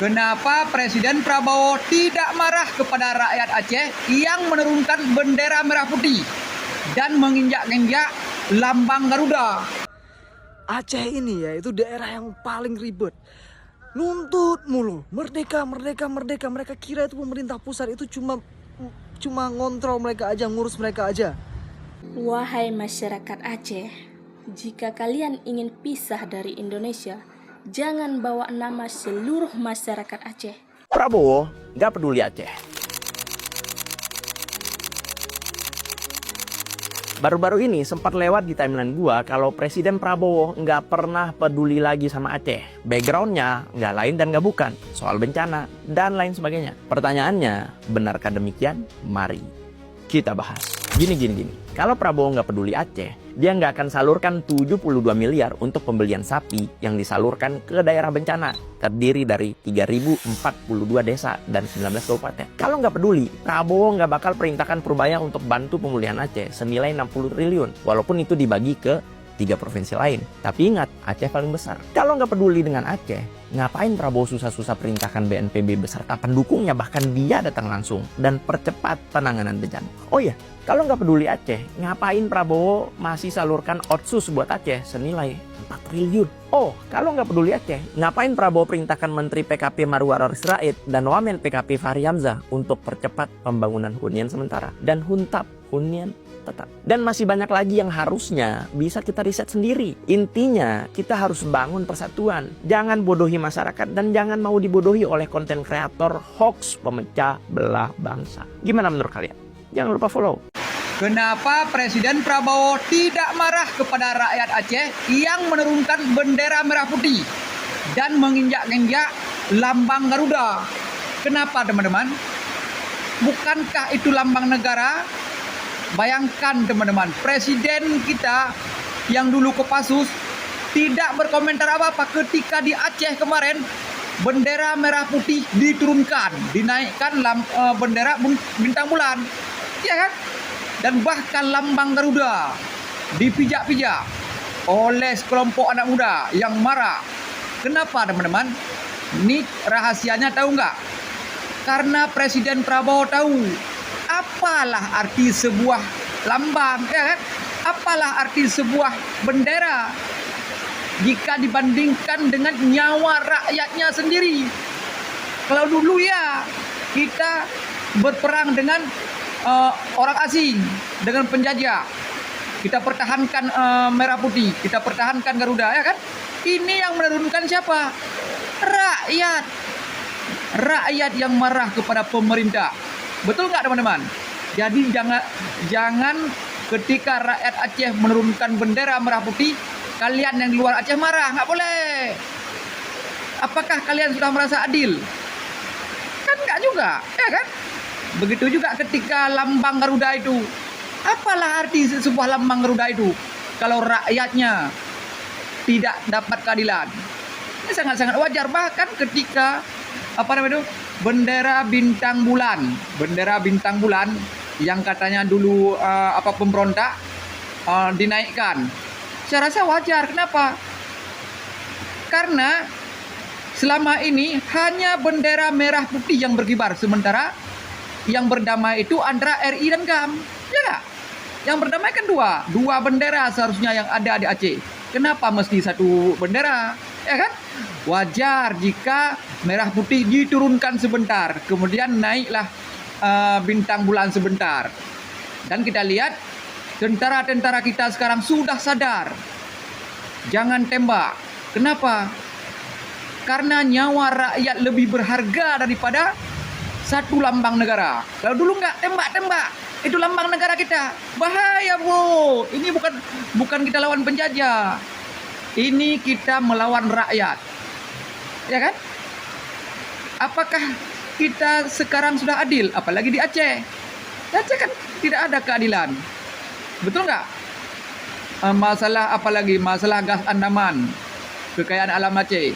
Kenapa Presiden Prabowo tidak marah kepada rakyat Aceh yang menurunkan bendera merah putih dan menginjak-injak lambang Garuda? Aceh ini ya itu daerah yang paling ribet. Nuntut mulu, merdeka, merdeka, merdeka. Mereka kira itu pemerintah pusat itu cuma ngontrol mereka aja, ngurus mereka aja. Wahai masyarakat Aceh, jika kalian ingin pisah dari Indonesia, jangan bawa nama seluruh masyarakat Aceh. Prabowo nggak peduli Aceh. Baru-baru ini sempat lewat di timeline gua kalau Presiden Prabowo nggak pernah peduli lagi sama Aceh. Backgroundnya nggak lain dan nggak bukan soal bencana dan lain sebagainya. Pertanyaannya, benarkah demikian? Mari kita bahas. Gini. Kalau Prabowo nggak peduli Aceh, dia nggak akan salurkan 72 miliar untuk pembelian sapi yang disalurkan ke daerah bencana. Terdiri dari 3.042 desa dan 19 kabupaten. Kalau nggak peduli, Prabowo nggak bakal perintahkan Purbaya untuk bantu pemulihan Aceh senilai 60 triliun. Walaupun itu dibagi ke 3 provinsi lain. Tapi ingat, Aceh paling besar. Kalau nggak peduli dengan Aceh, ngapain Prabowo susah-susah perintahkan BNPB beserta pendukungnya, bahkan dia datang langsung dan percepat penanganan bencana. Oh iya, kalau nggak peduli Aceh, ngapain Prabowo masih salurkan otsus buat Aceh senilai 4 triliun? Oh, kalau nggak peduli Aceh, ngapain Prabowo perintahkan Menteri PKP Marwarar Sirait dan Wamen PKP Fahri Hamzah untuk percepat pembangunan hunian sementara dan huntap hunian tetap. Dan masih banyak lagi yang harusnya bisa kita riset sendiri. Intinya, kita harus bangun persatuan. Jangan bodohi masyarakat dan jangan mau dibodohi oleh konten kreator hoax pemecah belah bangsa. Gimana menurut kalian? Jangan lupa follow. Kenapa Presiden Prabowo tidak marah kepada rakyat Aceh yang menurunkan bendera merah putih dan menginjak-injak lambang Garuda? Kenapa teman-teman? Bukankah itu lambang negara? Bayangkan teman-teman, Presiden kita yang dulu Kopassus tidak berkomentar apa-apa ketika di Aceh kemarin bendera merah putih diturunkan, dinaikkan bendera bintang bulan, ya kan? Dan bahkan lambang Garuda dipijak-pijak oleh sekelompok anak muda yang marah. Kenapa teman-teman? Ini rahasianya tahu nggak? Karena Presiden Prabowo tahu apalah arti sebuah lambang, ya kan? Apalah arti sebuah bendera jika dibandingkan dengan nyawa rakyatnya sendiri. Kalau dulu ya kita berperang dengan orang asing, dengan penjajah, kita pertahankan merah putih, kita pertahankan Garuda, ya kan? Ini yang menurunkan siapa? Rakyat. Rakyat yang marah kepada pemerintah. Betul nggak teman-teman? Jadi jangan ketika rakyat Aceh menurunkan bendera merah putih, kalian yang di luar Aceh marah, nggak boleh. Apakah kalian sudah merasa adil? Kan nggak juga, ya kan? Begitu juga ketika lambang Garuda itu. Apalah arti sebuah lambang Garuda itu kalau rakyatnya tidak dapat keadilan? Ini sangat-sangat wajar. Bahkan ketika bendera bintang bulan yang katanya dulu pemberontak dinaikkan. Saya rasa wajar. Kenapa? Karena selama ini hanya bendera merah putih yang berkibar, sementara yang berdamai itu antara RI dan GAM. Ya nggak? Yang berdamai kan dua bendera seharusnya yang ada di Aceh. Kenapa mesti satu bendera? Ya kan? Wajar jika merah putih diturunkan sebentar, kemudian naiklah bintang bulan sebentar. Dan kita lihat tentara-tentara kita sekarang sudah sadar. Jangan tembak. Kenapa? Karena nyawa rakyat lebih berharga daripada satu lambang negara. Kalau dulu nggak tembak-tembak, itu lambang negara kita. Bahaya, bro. Ini bukan kita lawan penjajah. Ini kita melawan rakyat. Ya kan? Apakah kita sekarang sudah adil? Apalagi di Aceh. Aceh kan tidak ada keadilan. Betul nggak? Masalah apalagi? Masalah gas Andaman, kekayaan alam Aceh.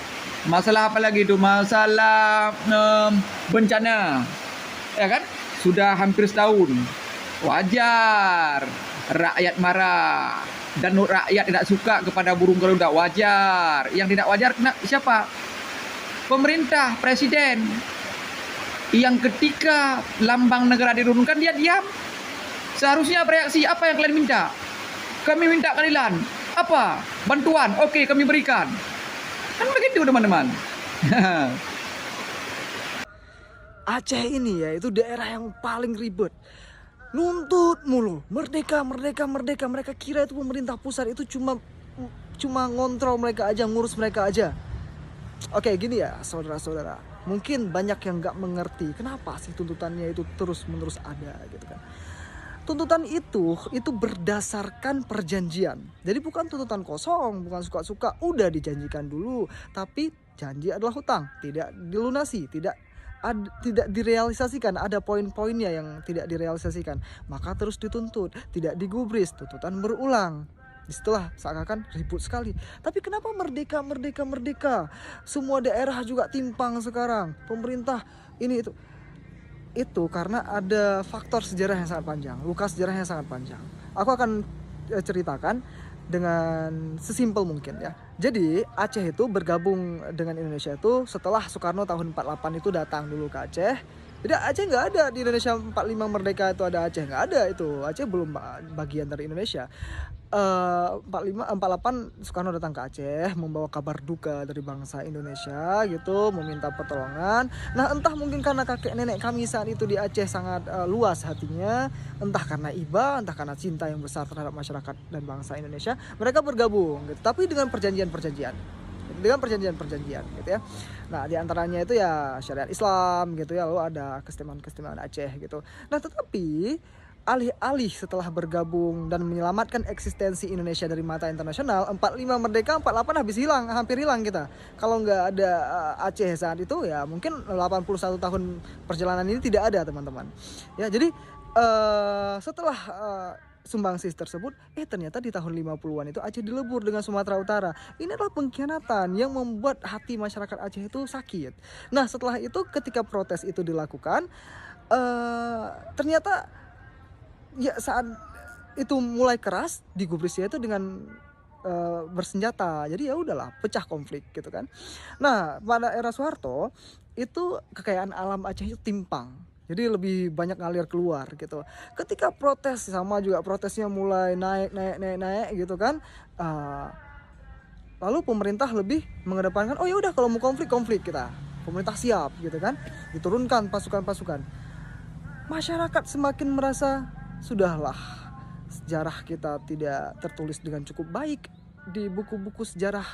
Masalah apa lagi itu? Masalah bencana. Ya kan? Sudah hampir setahun. Wajar rakyat marah. Dan rakyat tidak suka kepada burung Garuda, wajar. Yang tidak wajar siapa? pemerintah, presiden, yang ketika lambang negara diturunkan dia diam. Seharusnya bereaksi, apa yang kalian minta? Kami minta keadilan. Apa? Bantuan. Oke, kami berikan. Kan begitu teman-teman. Aceh ini ya itu daerah yang paling ribet. Nuntut mulu, merdeka, merdeka, merdeka. Mereka kira itu pemerintah pusat itu cuma ngontrol mereka aja, ngurus mereka aja. Oke, gini ya saudara-saudara. Mungkin banyak yang nggak mengerti kenapa sih tuntutannya itu terus-menerus ada gitu kan. Tuntutan itu berdasarkan perjanjian. Jadi bukan tuntutan kosong, bukan suka-suka. Udah dijanjikan dulu, tapi janji adalah hutang, tidak dilunasi, tidak direalisasikan, ada poin-poinnya yang tidak direalisasikan, maka terus dituntut, tidak digubris, tuntutan berulang. Setelah seakan-akan ribut sekali. Tapi kenapa merdeka, merdeka, merdeka? Semua daerah juga timpang sekarang. Pemerintah ini itu. Itu karena ada faktor sejarah yang sangat panjang, luka sejarah yang sangat panjang. Aku akan ceritakan dengan sesimpel mungkin ya. Jadi Aceh itu bergabung dengan Indonesia itu setelah Soekarno tahun 48 itu datang dulu ke Aceh. Jadi Aceh nggak ada di Indonesia 45 merdeka itu ada Aceh, nggak ada itu. Aceh belum bagian dari Indonesia. 45 48 Soekarno datang ke Aceh membawa kabar duka dari bangsa Indonesia gitu, meminta pertolongan. Nah, entah mungkin karena kakek nenek kami saat itu di Aceh sangat luas hatinya, entah karena iba, entah karena cinta yang besar terhadap masyarakat dan bangsa Indonesia, mereka bergabung gitu. Tapi dengan perjanjian-perjanjian gitu ya. Nah, diantaranya itu ya syariat Islam gitu ya, lalu ada keistimewaan Aceh gitu. Nah, tetapi alih-alih setelah bergabung dan menyelamatkan eksistensi Indonesia dari mata internasional, 45 merdeka, 48 hampir hilang kita. Kalau nggak ada Aceh saat itu ya mungkin 81 tahun perjalanan ini tidak ada teman-teman. Ya, jadi setelah sumbangsi tersebut, ternyata di tahun 50-an itu Aceh dilebur dengan Sumatera Utara. Ini adalah pengkhianatan yang membuat hati masyarakat Aceh itu sakit. Nah, setelah itu ketika protes itu dilakukan, ternyata ya saat itu mulai keras digubrisnya itu dengan bersenjata. Jadi ya udahlah, pecah konflik gitu kan. Nah, pada era Soeharto itu kekayaan alam Aceh itu timpang. Jadi lebih banyak ngalir keluar gitu. Ketika protes sama juga protesnya mulai naik gitu kan. Lalu pemerintah lebih mengedepankan, oh ya udah kalau mau konflik kita. Pemerintah siap gitu kan. Diturunkan pasukan-pasukan. Masyarakat semakin merasa sudahlah, sejarah kita tidak tertulis dengan cukup baik di buku-buku sejarah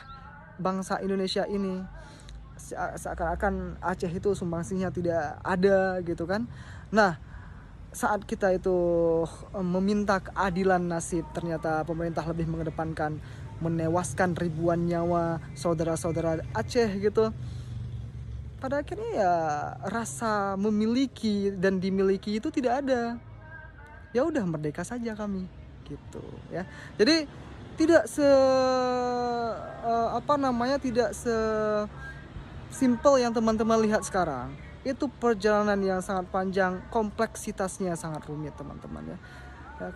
bangsa Indonesia ini. Seakan-akan Aceh itu sumbangsinya tidak ada gitu kan. Nah, saat kita itu meminta keadilan nasib, ternyata pemerintah lebih mengedepankan menewaskan ribuan nyawa saudara-saudara Aceh gitu. Pada akhirnya ya rasa memiliki dan dimiliki itu tidak ada. Ya udah, merdeka saja kami gitu ya. Jadi tidak tidak simple yang teman-teman lihat sekarang. Itu perjalanan yang sangat panjang, kompleksitasnya sangat rumit teman-teman ya.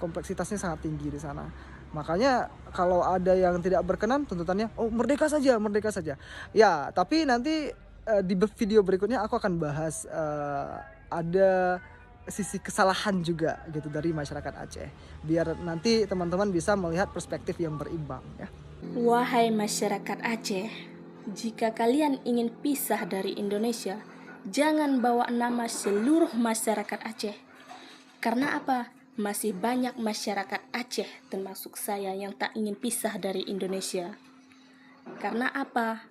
Kompleksitasnya sangat tinggi di sana. Makanya kalau ada yang tidak berkenan tuntutannya, oh merdeka saja. Ya, tapi nanti di video berikutnya aku akan bahas ada sisi kesalahan juga gitu dari masyarakat Aceh, biar nanti teman-teman bisa melihat perspektif yang berimbang ya. Wahai masyarakat Aceh, jika kalian ingin pisah dari Indonesia, jangan bawa nama seluruh masyarakat Aceh. Karena apa? Masih banyak masyarakat Aceh termasuk saya yang tak ingin pisah dari Indonesia. Karena apa?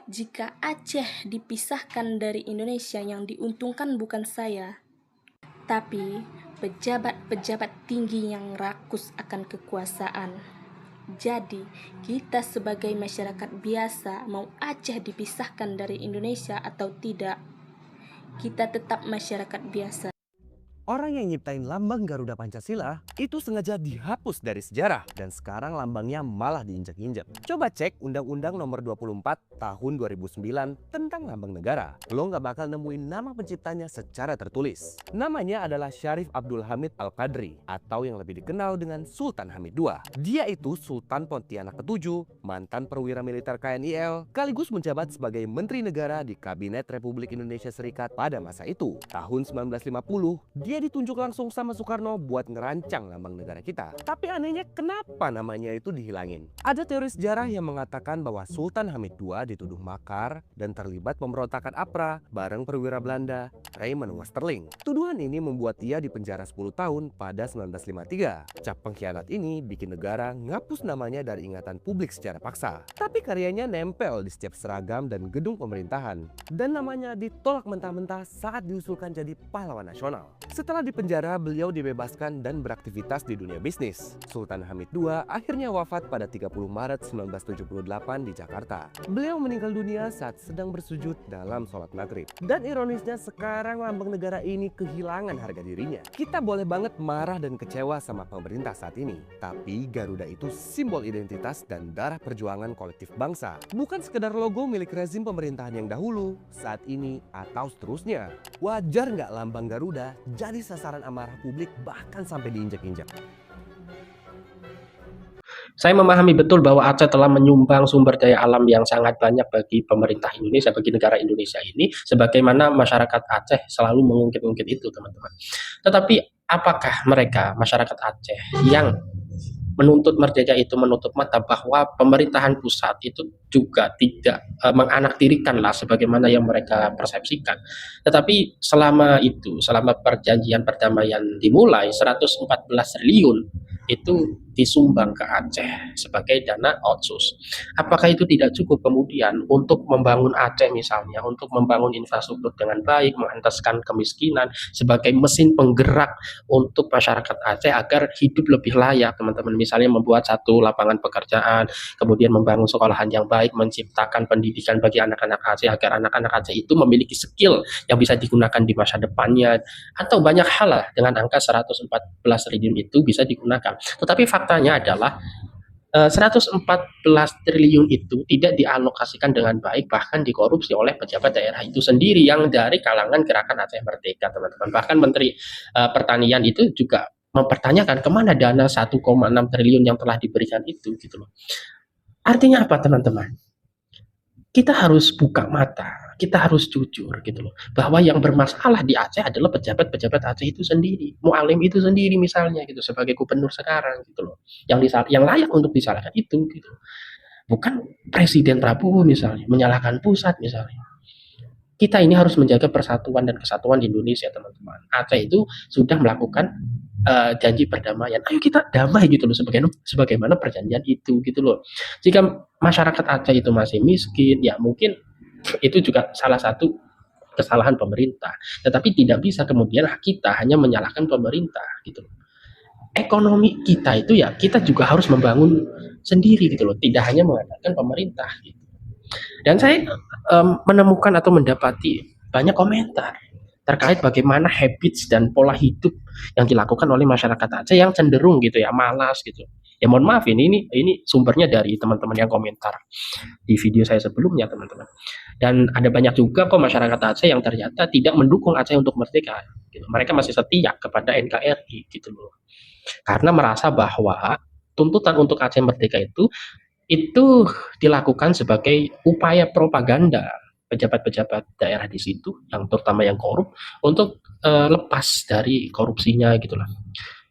Jika Aceh dipisahkan dari Indonesia, yang diuntungkan bukan saya, tapi pejabat-pejabat tinggi yang rakus akan kekuasaan. Jadi, kita sebagai masyarakat biasa, mau Aceh dipisahkan dari Indonesia atau tidak, kita tetap masyarakat biasa. Orang yang nyiptain lambang Garuda Pancasila itu sengaja dihapus dari sejarah dan sekarang lambangnya malah diinjak-injak. Coba cek Undang-Undang Nomor 24 Tahun 2009 tentang lambang negara. Lo nggak bakal nemuin nama penciptanya secara tertulis. Namanya adalah Syarif Abdul Hamid Al-Qadri atau yang lebih dikenal dengan Sultan Hamid II. Dia itu Sultan Pontianak ke-7, mantan perwira militer KNIL, sekaligus menjabat sebagai Menteri Negara di Kabinet Republik Indonesia Serikat pada masa itu. Tahun 1950, dia ditunjuk langsung sama Soekarno buat ngerancang lambang negara kita. Tapi anehnya kenapa namanya itu dihilangin? Ada teori sejarah yang mengatakan bahwa Sultan Hamid II dituduh makar dan terlibat pemberontakan APRA bareng perwira Belanda, Raymond Westerling. Tuduhan ini membuat dia dipenjara 10 tahun pada 1953. Cap pengkhianat ini bikin negara ngapus namanya dari ingatan publik secara paksa. Tapi karyanya nempel di setiap seragam dan gedung pemerintahan. Dan namanya ditolak mentah-mentah saat diusulkan jadi pahlawan nasional. Setelah dipenjara, beliau dibebaskan dan beraktivitas di dunia bisnis. Sultan Hamid II akhirnya wafat pada 30 Maret 1978 di Jakarta. Beliau meninggal dunia saat sedang bersujud dalam sholat maghrib. Dan ironisnya sekarang lambang negara ini kehilangan harga dirinya. Kita boleh banget marah dan kecewa sama pemerintah saat ini. Tapi Garuda itu simbol identitas dan darah perjuangan kolektif bangsa. Bukan sekedar logo milik rezim pemerintahan yang dahulu, saat ini, atau seterusnya. Wajar nggak lambang Garuda jadi sasaran amarah publik bahkan sampai diinjak-injak? Saya memahami betul bahwa Aceh telah menyumbang sumber daya alam yang sangat banyak bagi pemerintah Indonesia, bagi negara Indonesia ini, sebagaimana masyarakat Aceh selalu mengungkit-ungkit itu, teman-teman. Tetapi apakah mereka, masyarakat Aceh, yang menuntut merdeka itu menutup mata bahwa pemerintahan pusat itu juga tidak menganaktirikan lah sebagaimana yang mereka persepsikan. Tetapi selama itu, selama perjanjian perdamaian dimulai, 114 triliun itu disumbang ke Aceh sebagai dana otsus. Apakah itu tidak cukup kemudian untuk membangun Aceh misalnya, untuk membangun infrastruktur dengan baik, mengentaskan kemiskinan sebagai mesin penggerak untuk masyarakat Aceh agar hidup lebih layak, teman-teman. Misalnya membuat satu lapangan pekerjaan, kemudian membangun sekolahan yang baik, menciptakan pendidikan bagi anak-anak Aceh agar anak-anak Aceh itu memiliki skill yang bisa digunakan di masa depannya, atau banyak hal lah dengan angka 114 triliun itu bisa digunakan. Tetapi faktanya adalah 114 triliun itu tidak dialokasikan dengan baik, bahkan dikorupsi oleh pejabat daerah itu sendiri yang dari kalangan Gerakan Aceh Merdeka, teman-teman. Bahkan Menteri Pertanian itu juga mempertanyakan kemana dana 1,6 triliun yang telah diberikan itu, gitu loh. Artinya apa, teman-teman? Kita harus buka mata, kita harus jujur gitu loh, bahwa yang bermasalah di Aceh adalah pejabat-pejabat Aceh itu sendiri, Mualim itu sendiri misalnya gitu sebagai gubernur sekarang gitu loh. Yang layak untuk disalahkan itu gitu. Bukan Presiden Prabowo misalnya menyalahkan pusat misalnya. Kita ini harus menjaga persatuan dan kesatuan di Indonesia, teman-teman. Aceh itu sudah melakukan janji perdamaian. Ayo kita damai gitu loh, sebagaimana perjanjian itu gitu loh. Jika masyarakat Aceh itu masih miskin, ya mungkin itu juga salah satu kesalahan pemerintah. Tetapi tidak bisa kemudian kita hanya menyalahkan pemerintah gitu loh. Ekonomi kita itu ya kita juga harus membangun sendiri gitu loh, tidak hanya mengandalkan pemerintah gitu. Dan saya menemukan atau mendapati banyak komentar terkait bagaimana habits dan pola hidup yang dilakukan oleh masyarakat Aceh yang cenderung gitu ya malas gitu. Ya mohon maaf ini sumbernya dari teman-teman yang komentar di video saya sebelumnya, teman-teman. Dan ada banyak juga kok masyarakat Aceh yang ternyata tidak mendukung Aceh untuk merdeka. Gitu. Mereka masih setia kepada NKRI gitu loh. Karena merasa bahwa tuntutan untuk Aceh merdeka itu dilakukan sebagai upaya propaganda pejabat-pejabat daerah di situ, yang terutama yang korup, untuk lepas dari korupsinya gitulah.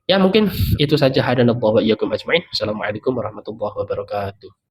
Ya mungkin itu saja. Hadanallahu wa iyyakum ajmain. Assalamualaikum warahmatullahi wabarakatuh.